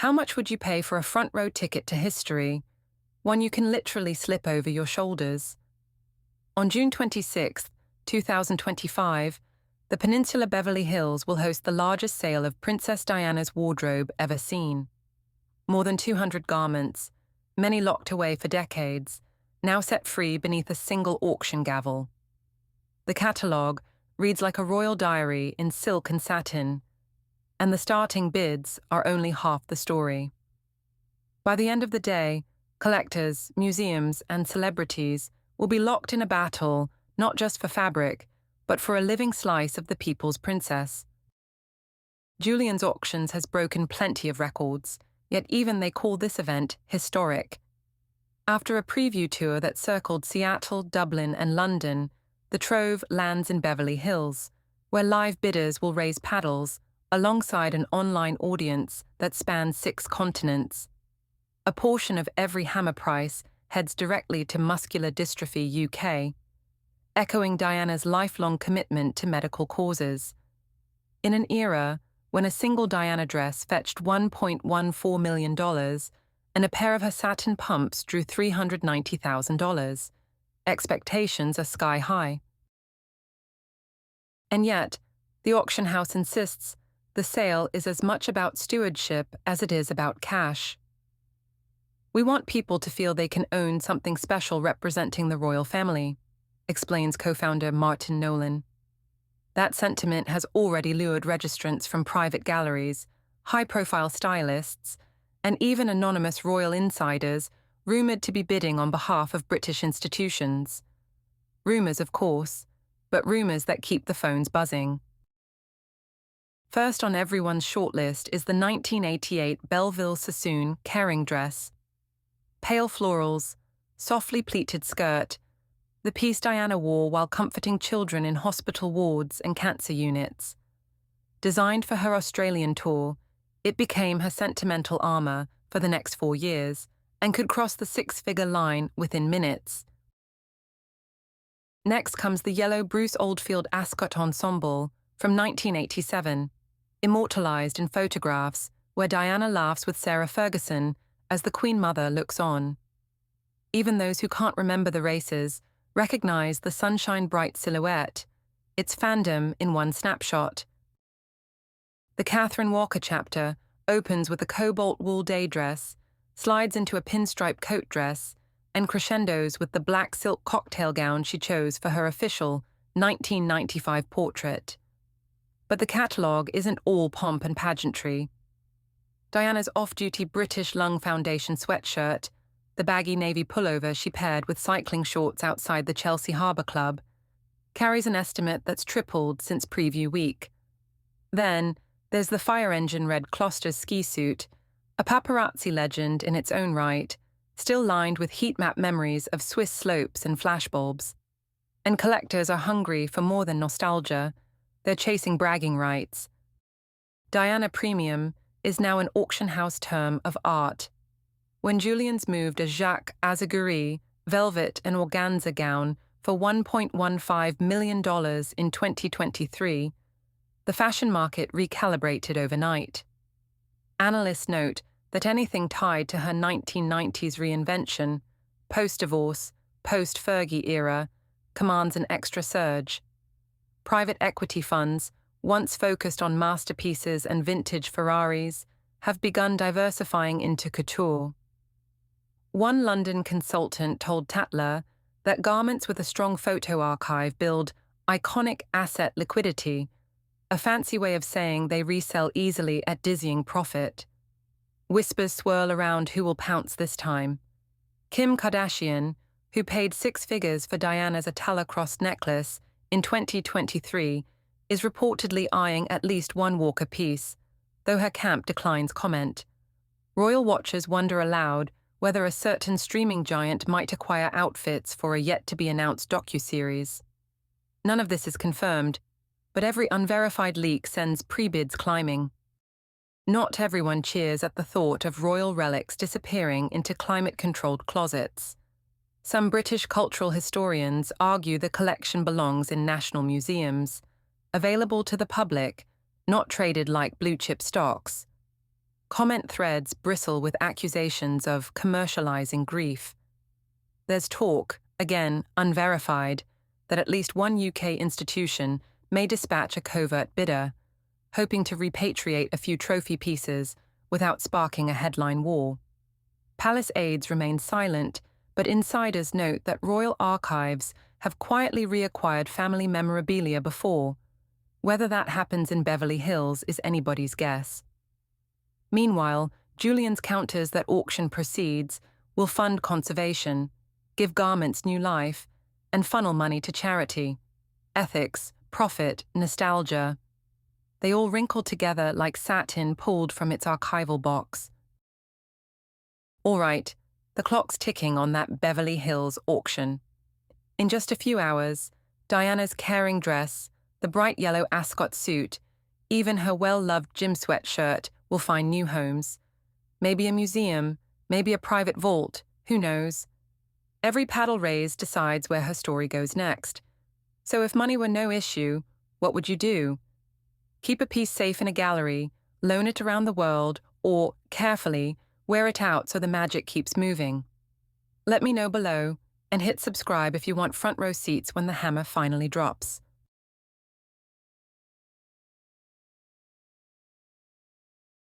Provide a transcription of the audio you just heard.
How much would you pay for a front-row ticket to history, one you can literally slip over your shoulders? On June 26, 2025, the Peninsula Beverly Hills will host the largest sale of Princess Diana's wardrobe ever seen. More than 200 garments, many locked away for decades, now set free beneath a single auction gavel. The catalogue reads like a royal diary in silk and satin, and the starting bids are only half the story. By the end of the day, collectors, museums, and celebrities will be locked in a battle not just for fabric, but for a living slice of the people's princess. Julien's Auctions has broken plenty of records, yet even they call this event historic. After a preview tour that circled Seattle, Dublin, and London, the trove lands in Beverly Hills, where live bidders will raise paddles alongside an online audience that spans 6 continents. A portion of every hammer price heads directly to Muscular Dystrophy UK, echoing Diana's lifelong commitment to medical causes. In an era when a single Diana dress fetched $1.14 million and a pair of her satin pumps drew $390,000, expectations are sky high. And yet, the auction house insists the sale is as much about stewardship as it is about cash. We want people to feel they can own something special representing the royal family, explains co-founder Martin Nolan. That sentiment has already lured registrants from private galleries, high-profile stylists, and even anonymous royal insiders rumoured to be bidding on behalf of British institutions. Rumours, of course, but rumours that keep the phones buzzing. First on everyone's shortlist is the 1988 Belleville Sassoon Kering dress. Pale florals, softly pleated skirt, the piece Diana wore while comforting children in hospital wards and cancer units. Designed for her Australian tour, it became her sentimental armour for the next 4 years and could cross the 6-figure line within minutes. Next comes the yellow Bruce Oldfield Ascot ensemble from 1987, immortalised in photographs where Diana laughs with Sarah Ferguson as the Queen Mother looks on. Even those who can't remember the races recognise the sunshine-bright silhouette, its fandom in one snapshot. The Catherine Walker chapter opens with a cobalt wool day dress, slides into a pinstripe coat dress, and crescendos with the black silk cocktail gown she chose for her official 1995 portrait. But the catalogue isn't all pomp and pageantry. Diana's off-duty British Lung Foundation sweatshirt, the baggy navy pullover she paired with cycling shorts outside the Chelsea Harbour Club, carries an estimate that's tripled since preview week. Then, there's the fire engine red Closter ski suit, a paparazzi legend in its own right, still lined with heat map memories of Swiss slopes and flashbulbs. And collectors are hungry for more than nostalgia. They're chasing bragging rights. Diana Premium is now an auction house term of art. When Julien's moved a Jacques Azaguri velvet and organza gown for $1.15 million in 2023, the fashion market recalibrated overnight. Analysts note that anything tied to her 1990s reinvention, post-divorce, post-Fergie era, commands an extra surge. Private equity funds, once focused on masterpieces and vintage Ferraris, have begun diversifying into couture. One London consultant told Tatler that garments with a strong photo archive build iconic asset liquidity, a fancy way of saying they resell easily at dizzying profit. Whispers swirl around who will pounce this time. Kim Kardashian, who paid 6 figures for Diana's Atala cross necklace in 2023, is reportedly eyeing at least one Walker piece, though her camp declines comment. Royal watchers wonder aloud whether a certain streaming giant might acquire outfits for a yet-to-be-announced docuseries. None of this is confirmed, but every unverified leak sends pre-bids climbing. Not everyone cheers at the thought of royal relics disappearing into climate-controlled closets. Some British cultural historians argue the collection belongs in national museums, available to the public, not traded like blue-chip stocks. Comment threads bristle with accusations of commercializing grief. There's talk, again unverified, that at least one UK institution may dispatch a covert bidder, hoping to repatriate a few trophy pieces without sparking a headline war. Palace aides remain silent, but insiders note that royal archives have quietly reacquired family memorabilia before. Whether that happens in Beverly Hills is anybody's guess. Meanwhile, Julien's counters that auction proceeds will fund conservation, give garments new life, and funnel money to charity. Ethics, profit, nostalgia. They all wrinkle together like satin pulled from its archival box. All right, the clock's ticking on that Beverly Hills auction. In just a few hours, Diana's caring dress, the bright yellow ascot suit, even her well-loved gym sweatshirt will find new homes. Maybe a museum, maybe a private vault, who knows? Every paddle raised decides where her story goes next. So if money were no issue, what would you do? Keep a piece safe in a gallery, loan it around the world, or, carefully, wear it out so the magic keeps moving. Let me know below, and hit subscribe if you want front row seats when the hammer finally drops.